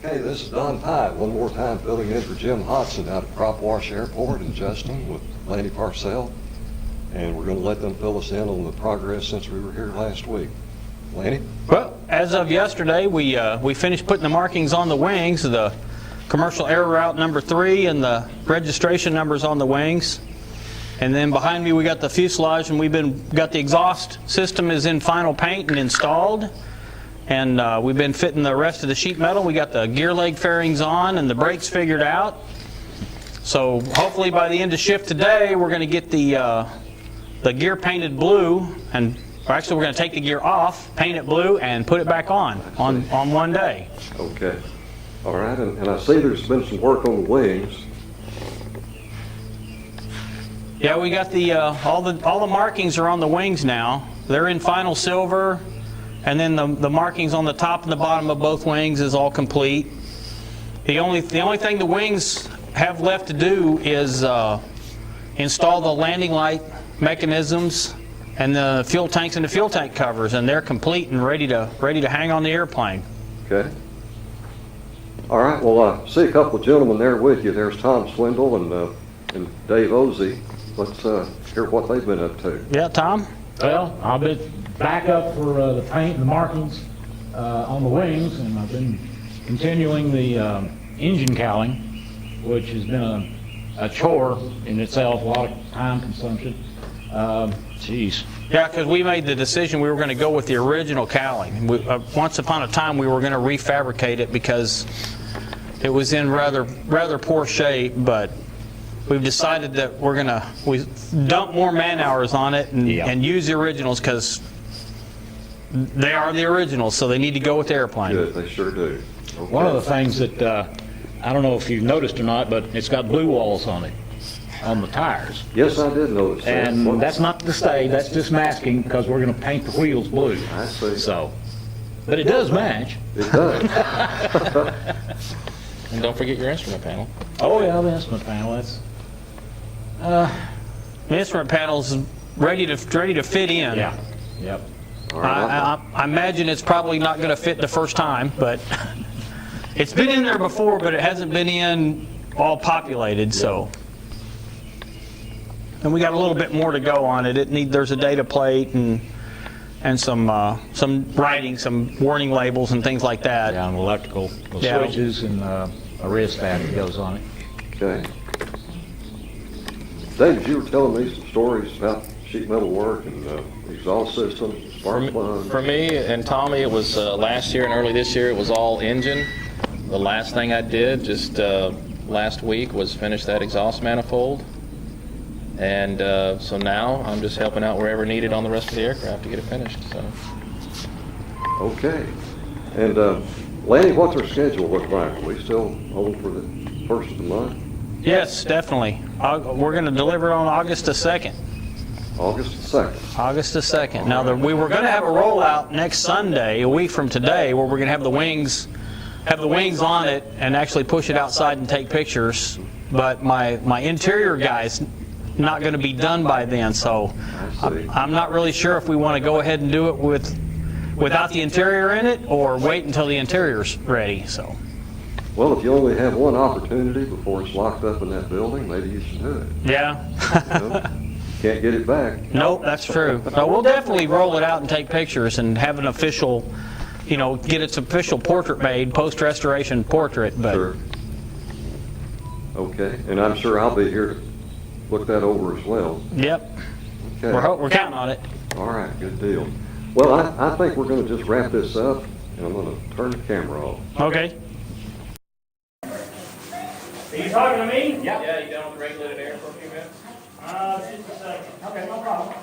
Okay, this is Don Pye, one more time filling in for Jim Hodson out at Propwash Airport in Justin with Lanny Parcell. And we're going to let them fill us in on the progress since we were here last week. Lanny? Well, as of yesterday, we finished putting the markings on the wings, the commercial air route number 3 and the registration numbers on the wings. And then behind me we got the fuselage, and got the exhaust system is in final paint and installed. And we've been fitting the rest of the sheet metal. We got the gear leg fairings on and the brakes figured out. So hopefully by the end of shift today, we're going to get the gear painted blue, and actually we're going to take the gear off, paint it blue, and put it back on one day. Okay. All right, and I see there's been some work on the wings. Yeah, we got the all the markings are on the wings now. They're in final silver. And then the markings on the top and the bottom of both wings is all complete. The only thing the wings have left to do is install the landing light mechanisms and the fuel tanks and the fuel tank covers, and they're complete and ready to hang on the airplane. Okay. All right. Well, I see a couple of gentlemen there with you. There's Tom Swindle and Dave Ozzie. Let's hear what they've been up to. Yeah, Tom. Well, I've been back up for the paint and the markings on the wings, and I've been continuing the engine cowling, which has been a chore in itself, a lot of time consumption. Geez. Yeah, because we made the decision we were going to go with the original cowling. Once upon a time we were going to refabricate it because it was in rather poor shape, but we've decided that we dump more man hours on it and use the originals because they are the originals, so they need to go with the airplane. Good, they sure do. Okay. One of the things that I don't know if you've noticed or not, but it's got blue walls on it, on the tires. Yes, I did notice that. And that's not to stay, that's just masking because we're going to paint the wheels blue. I see. So, but it does match. It does. And don't forget your instrument panel. Oh yeah, the instrument panel. That's The instrument panel's ready to fit in. yeah. Yep. All right. I imagine it's probably not going to fit the first time, but it's been in there before, but it hasn't been in all populated, so. And we got a little bit more to go on it. There's a data plate and some writing, some warning labels and things like that. Yeah, and electrical switches and a rheostat that goes on it. Okay. David, you were telling me some stories about sheet metal work and exhaust system, spark plugs. For me and Tommy, it was last year and early this year, it was all engine. The last thing I did just last week was finish that exhaust manifold. And so now I'm just helping out wherever needed on the rest of the aircraft to get it finished. So. Okay. And Lanny, what's our schedule look like? Are we still on for the first of the month? Yes, definitely. We're going to deliver it on August the 2nd. August the 2nd. August the 2nd. Now, we were going to have a rollout next Sunday, a week from today, where we're going to have the wings on it and actually push it outside and take pictures. But my interior guy's not going to be done by then, so I'm not really sure if we want to go ahead and do it without the interior in it or wait until the interior's ready. So. Well, if you only have one opportunity before it's locked up in that building, maybe you should do it. Yeah. Can't get it back. Nope, that's true. No, we'll definitely roll it out and take pictures and have an official, get its official portrait made, post-restoration portrait. But Sure. Okay, and I'm sure I'll be here to look that over as well. Yep. Okay. We're counting on it. All right, good deal. Well, I think we're going to just wrap this up, and I'm going to turn the camera off. Okay. Are you talking to me? Yeah, you done with the regulated air for a few minutes? Just a second. Okay, no problem.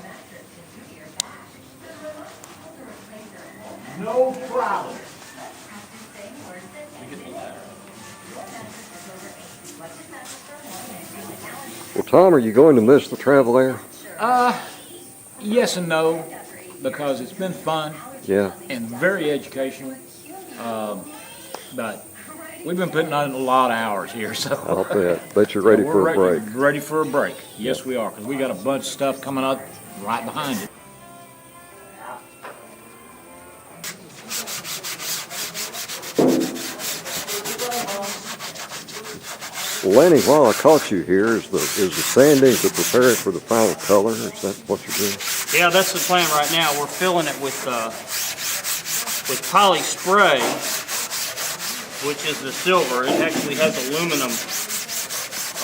No problem. Well, Tom, are you going to miss the Travel Air? Yes and no, because it's been fun Yeah. and very educational. But we've been putting on a lot of hours here, so. I'll bet. Bet you're ready for a break. Ready for a break. Yes, we are, because we got a bunch of stuff coming up right behind it. Lenny, while I caught you here, is the sanding to prepare it for the final color? Is that what you're doing? Yeah, that's the plan right now. We're filling it with poly spray, which is the silver. It actually has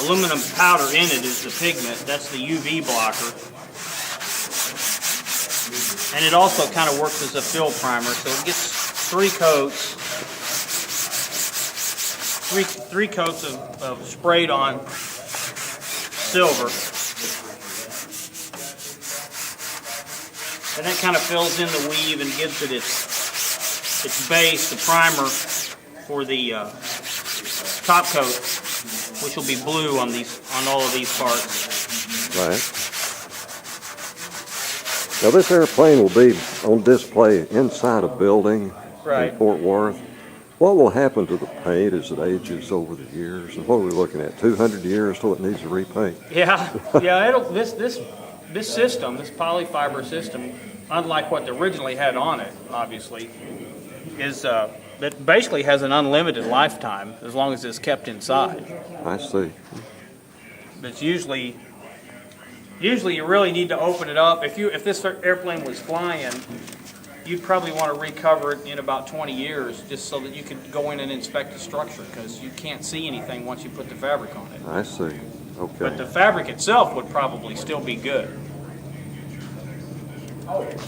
aluminum powder in it is the pigment. That's the UV blocker. And it also kind of works as a fill primer, so it gets three coats of sprayed on silver. And that kind of fills in the weave and gives it its base, the primer for the top coat, which will be blue on all of these parts. Right. Now this airplane will be on display inside a building Right. in Fort Worth. What will happen to the paint as it ages over the years? And what are we looking at? 200 years till it needs a repaint? Yeah. This system, this polyfiber system, unlike what they originally had on it, obviously, is that basically has an unlimited lifetime as long as it's kept inside. I see. But usually you really need to open it up. If this airplane was flying, you'd probably want to recover it in about 20 years just so that you could go in and inspect the structure, because you can't see anything once you put the fabric on it. I see. Okay. But the fabric itself would probably still be good.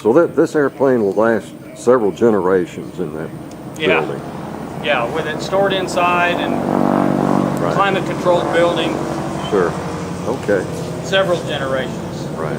So this airplane will last several generations in that Yeah. building. Yeah, with it stored inside and Right. climate-controlled building, Sure. Okay. several generations. Right.